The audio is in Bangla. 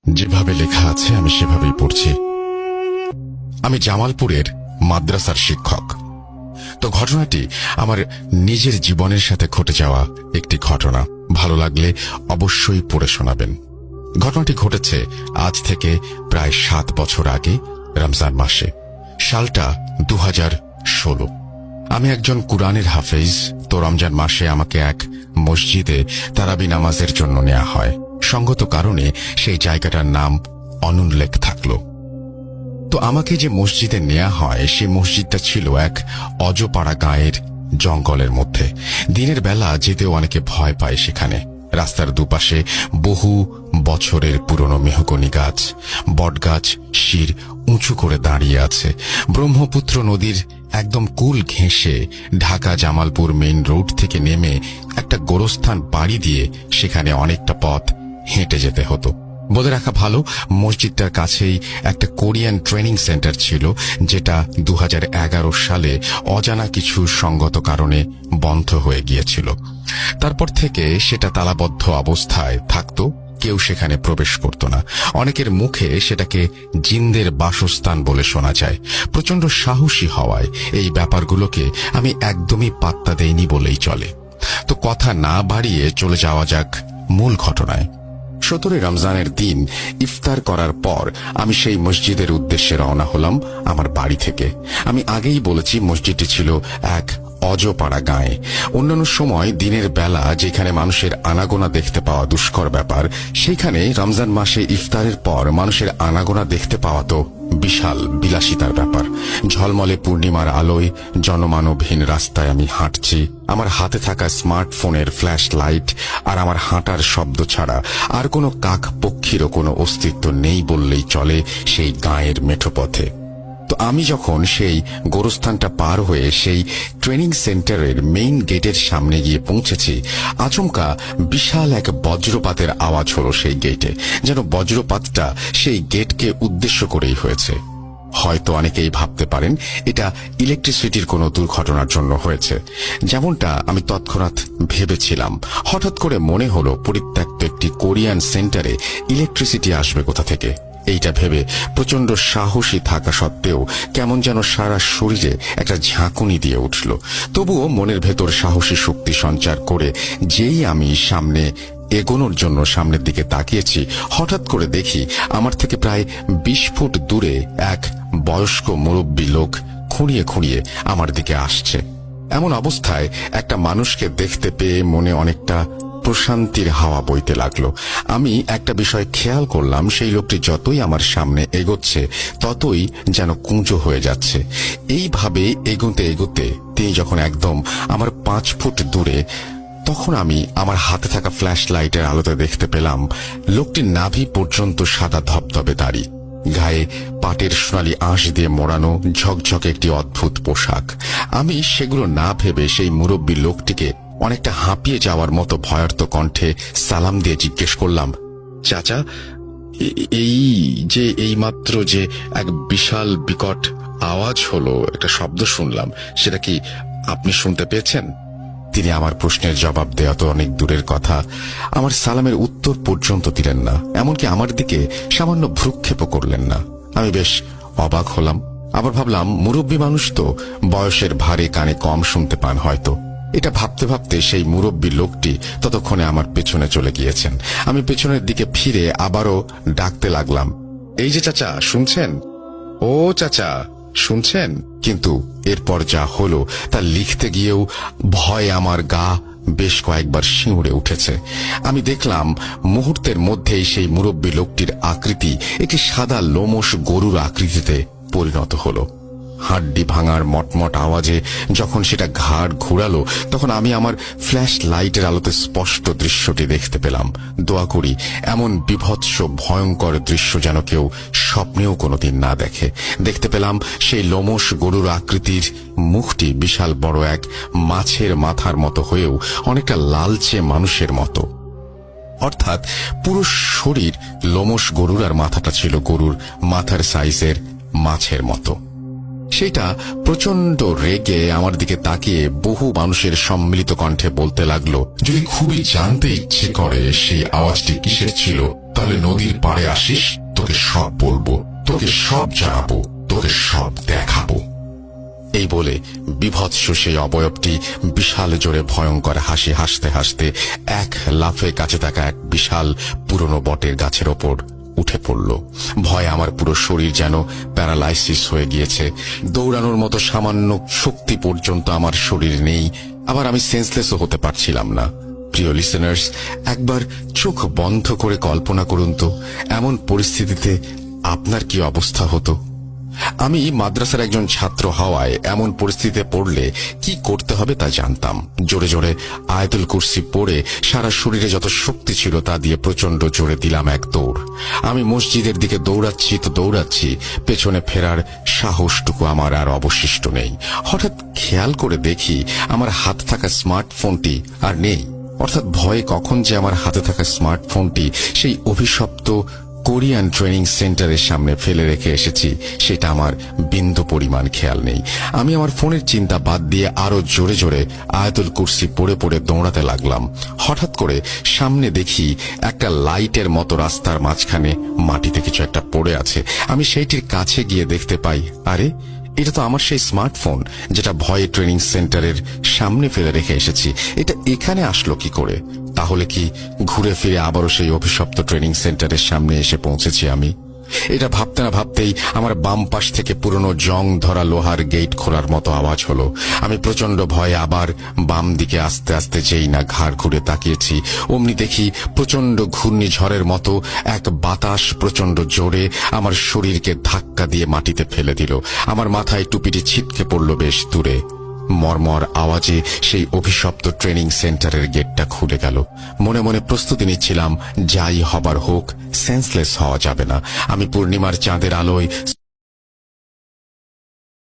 যেভাবে লেখা আছে আমি সেভাবেই পড়ছি। আমি জামালপুরের মাদ্রাসার শিক্ষক। তো ঘটনাটি আমার নিজের জীবনের সাথে ঘটে যাওয়া একটি ঘটনা। ভালো লাগলে অবশ্যই পড়ে শোনাবেন। ঘটনাটি ঘটেছে আজ থেকে প্রায় 7 বছর আগে, রমজান মাসে। সালটা 2016। আমি একজন কুরআনের হাফেজ। তো রমজান মাসে আমাকে এক মসজিদে তারাবি নামাজের জন্য নেওয়া হয়। সঙ্গত কারণে সেই জায়গাটার নাম অনুল্লেখ থাকলো। তো আমাকে যে মসজিদে নেওয়া হয় সেই মসজিদটা ছিল এক অজপাড়া গাঁয়ের জঙ্গলের মধ্যে। দিনের বেলা যেতেও অনেকে ভয় পায় সেখানে। রাস্তার দুপাশে বহু বছরের পুরনো মেহগনি গাছ, বটগাছ শির উঁচু করে দাঁড়িয়ে আছে। ব্রহ্মপুত্র নদীর একদম কুল ঘেঁষে ঢাকা জামালপুর মেইন রোড থেকে নেমে একটা গোরস্থান পাড়ি দিয়ে সেখানে অনেকটা পথ হেঁটে যেতে হতো। বলে রাখা ভালো, মসজিদটার কাছেই একটা কোরিয়ান ট্রেনিং সেন্টার ছিল, যেটা 2011 সালে অজানা কিছু সঙ্গত কারণে বন্ধ হয়ে গিয়েছিল। তারপর থেকে সেটা তালাবদ্ধ অবস্থায় থাকতো, কেউ সেখানে প্রবেশ করত না। অনেকের মুখে সেটাকে জিনদের বাসস্থান বলে শোনা যায়। প্রচন্ড সাহসী হওয়ায় এই ব্যাপারগুলোকে আমি একদমই পাত্তা দেইনি বলেই চলে। তো কথা না বাড়িয়ে চলে যাওয়া যাক মূল ঘটনায়। 17 রমজানের দিন ইফতার করার পর আমি সেই মসজিদের উদ্দেশ্যে রওনা হলাম আমার বাড়ি থেকে। আমি আগেই বলেছি মসজিদটি ছিল এক অজপাড়া গাঁয়ে। অন্যান্য সময় দিনের বেলা যেখানে মানুষের আনাগোনা দেখতে পাওয়া দুষ্কর ব্যাপার, সেখানে রমজান মাসে ইফতারের পর মানুষের আনাগোনা দেখতে পাওয়া তো বিশাল বিলাসিতার ব্যাপার। ঝলমলে পূর্ণিমার আলোয় জনমানবহীন রাস্তায় আমি হাঁটছি। আমার হাতে থাকা স্মার্টফোনের ফ্ল্যাশ লাইট আর আমার হাঁটার শব্দ ছাড়া আর কোনো কাক পক্ষীরও কোনো অস্তিত্ব নেই বললেই চলে সেই গাঁয়ের মেঠো পথে। তো আমি যখন সেই গোরস্থানটা পার হয়ে সেই ট্রেনিং সেন্টারের মেইন গেটের সামনে গিয়ে পৌঁছেছি, আচমকা বিশাল এক বজ্রপাতের আওয়াজ হলো সেই গেটে। যেন বজ্রপাতটা সেই গেটকে উদ্দেশ্য করেই হয়েছে। হয়তো অনেকেই ভাবতে পারেন এটা ইলেকট্রিসিটির কোনো দুর্ঘটনার জন্য হয়েছে, যেমনটা আমি তৎক্ষণাৎ ভেবেছিলাম। হঠাৎ করে মনে হলো পরিত্যক্ত একটি কোরিয়ান সেন্টারে ইলেকট্রিসিটি আসবে কোথা থেকে। এইটা ভেবে প্রচন্ড সাহসী থাকা সত্ত্বেও কেমন যেন সারা শরীরে একটা ঝাঁকুনি দিয়ে উঠল। তবুও মনের ভেতর সাহসী শক্তি সঞ্চার করে যেই আমি সামনে এগোনোর জন্য সামনের দিকে তাকিয়েছি, হঠাৎ করে দেখি আমার থেকে প্রায় 20 ফুট দূরে এক বয়স্ক মুরব্বী লোক খুঁড়িয়ে খুঁড়িয়ে আমার দিকে আসছে। এমন অবস্থায় একটা মানুষকে দেখতে পেয়ে মনে অনেকটা প্রশান্তির হাওয়া বইতে লাগলো। আমি একটা বিষয় খেয়াল করলাম, সেই লোকটি যতই আমার সামনে এগোচ্ছে ততই যেন কুঁজো হয়ে যাচ্ছে। এইভাবে এগোতে এগোতে তিনি যখন একদম আমার 5 ফুট দূরে, তখন আমি আমার হাতে থাকা ফ্ল্যাশ লাইটের আলোতে দেখতে পেলাম লোকটির নাভি পর্যন্ত সাদা ধবধবে দাড়ি, গায়ে পাটের সোনালি আঁশ দিয়ে মোড়ানো ঝকঝকে একটি অদ্ভুত পোশাক। আমি সেগুলো না ভেবে সেই মুরব্বী লোকটিকে অনেকটা হাঁপিয়ে যাওয়ার মতো ভয়ার্ত কণ্ঠে সালাম দিয়ে জিজ্ঞেস করলাম, চাচা, এই যে এইমাত্র যে এক বিশাল বিকট আওয়াজ হলো, একটা শব্দ শুনলাম, সেটা কি আপনি শুনতে পেয়েছেন? তিনি আমার প্রশ্নের জবাব দেওয়া তো অনেক দূরের কথা, আমার সালামের উত্তর পর্যন্ত দিলেন না। এমনকি আমার দিকে সামান্য ভ্রুক্ষেপও করলেন না। আমি বেশ অবাক হলাম। আবার ভাবলাম, মুরব্বী মানুষ তো, বয়সের ভারে কানে কম শুনতে পান হয়তো। এটা ভাবতে ভাবতে সেই মুরব্বী লোকটি ততক্ষণে আমার পেছনে চলে গিয়েছেন। আমি পেছনের দিকে ফিরে আবারও ডাকতে লাগলাম, এই যে চাচা, শুনছেন? ও চাচা, শুনছেন? কিন্তু এরপর যা হলো তা লিখতে গিয়েও ভয় আমার গা বেশ কয়েকবার শিউরে উঠেছে। আমি দেখলাম মুহূর্তের মধ্যেই সেই মুরব্বী লোকটির আকৃতি একটি সাদা লোমশ গরুর আকৃতিতে পরিণত হলো। হাড্ডি ভাঙার মটমট আওয়াজে যখন সেটা ঘাড় ঘুরালো, তখন আমি আমার ফ্ল্যাশ লাইটের আলোতে স্পষ্ট দৃশ্যটি দেখতে পেলাম। দোয়া করি এমন বিভৎস ভয়ঙ্কর দৃশ্য যেন কেউ স্বপ্নেও কোনোদিন না দেখে। দেখতে পেলাম সেই লোমশ গরুর আকৃতির মুখটি বিশাল বড় এক মাছের মাথার মতো হয়েও অনেকটা লালচে মানুষের মতো। অর্থাৎ পুরো শরীর লোমশ গরুর, আর মাথাটা ছিল গরুর মাথার সাইজের মাছের মতো। সেটা প্রচন্ড রেগে আমার দিকে তাকিয়ে বহু মানুষের সম্মিলিত কণ্ঠে বলতে লাগলো, যদি খুবই জানতে ইচ্ছে করে সেই আওয়াজটি কিসের ছিল, তাহলে নদীর পাড়ে আসিস, তোকে সব বলবো, তোকে সব জানাবো, তোকে সব দেখাবো। এই বলে বিভৎস সেই অবয়বটি বিশাল জোরে ভয়ঙ্কর হাসি হাসতে হাসতে এক লাফে কাছে থাকা এক বিশাল পুরনো বটের গাছের ওপর উঠে পড়ল। ভয়ে আমার পুরো শরীর যেন প্যারালাইসিস হয়ে গিয়েছে। দৌড়ানোর মতো সামান্য শক্তি পর্যন্ত আমার শরীর নেই, আবার আমি সেন্সলেসও হতে পারছিলাম না। প্রিয় লিসেনার্স, একবার চোখ বন্ধ করে কল্পনা করুন তো, এমন পরিস্থিতিতে আপনার কি অবস্থা হতো। আমি মাদ্রাসার একজন ছাত্র হওয়ায় এমন পরিস্থিতিতে পড়লে কি করতে হবে তা জানতাম। জোরে জোরে আয়াতুল কুরসি পড়ে সারা শরীরে যত শক্তি ছিল তা দিয়ে প্রচন্ড জোরে দিলাম এক দৌড়। আমি মসজিদের দিকে দৌড়াচ্ছি তো দৌড়াচ্ছি, পেছনে ফেরার সাহসটুকু আমার আর অবশিষ্ট নেই। হঠাৎ খেয়াল করে দেখি আমার হাতে থাকা স্মার্টফোনটি আর নেই। অর্থাৎ ভয়ে কখন যে আমার হাতে থাকা স্মার্টফোনটি সেই অভিশপ্ত কোরিয়ান ট্রেনিং সেন্টারের সামনে ফেলে রেখে এসেছি সেটা আমার বিন্দু পরিমাণ খেয়াল নেই। আমি আমার ফোনের চিন্তা বাদ দিয়ে আরো জোরে জোরে আয়াতুল কুরসি পড়ে পড়ে দৌড়াতে লাগলাম। হঠাৎ করে সামনে দেখি একটা লাইটের মতো রাস্তার মাঝখানে মাটিতে কিছু একটা পড়ে আছে। আমি সেইটির কাছে গিয়ে দেখতে পাই, আরে এটা তো আমার সেই স্মার্টফোন যেটা ভয়ে ট্রেনিং সেন্টারের সামনে ফেলে রেখে এসেছি। এটা এখানে আসলো কি করে? তাহলে কি ঘুরে ফিরে আবারও সেই অভিশপ্ত ট্রেনিং সেন্টারের সামনে এসে পৌঁছেছি আমি? এটা ভাবতে না ভাবতেই আমার বাম পাশ থেকে পুরনো জং ধরা লোহার গেট খোলার মতো আওয়াজ হলো। আমি প্রচন্ড ভয়ে আবার বাম দিকে আস্তে আস্তে যেই না ঘাড় ঘুরে তাকিয়েছি, অমনি দেখি প্রচন্ড ঘূর্ণিঝড়ের মতো এক বাতাস প্রচন্ড জোরে আমার শরীরকে ধাক্কা দিয়ে মাটিতে ফেলে দিল। আমার মাথায় টুপিটি ছিটকে পড়ল বেশ দূরে। মর্মর আওয়াজে সেই অভিশপ্ত ট্রেনিং সেন্টারের গেটটা খুলে গেল। মনে মনে প্রস্তুতি নিচ্ছিলাম, যাই হবার হোক, সেন্সলেস হওয়া যাবে না। আমি পূর্ণিমার চাঁদের আলোয়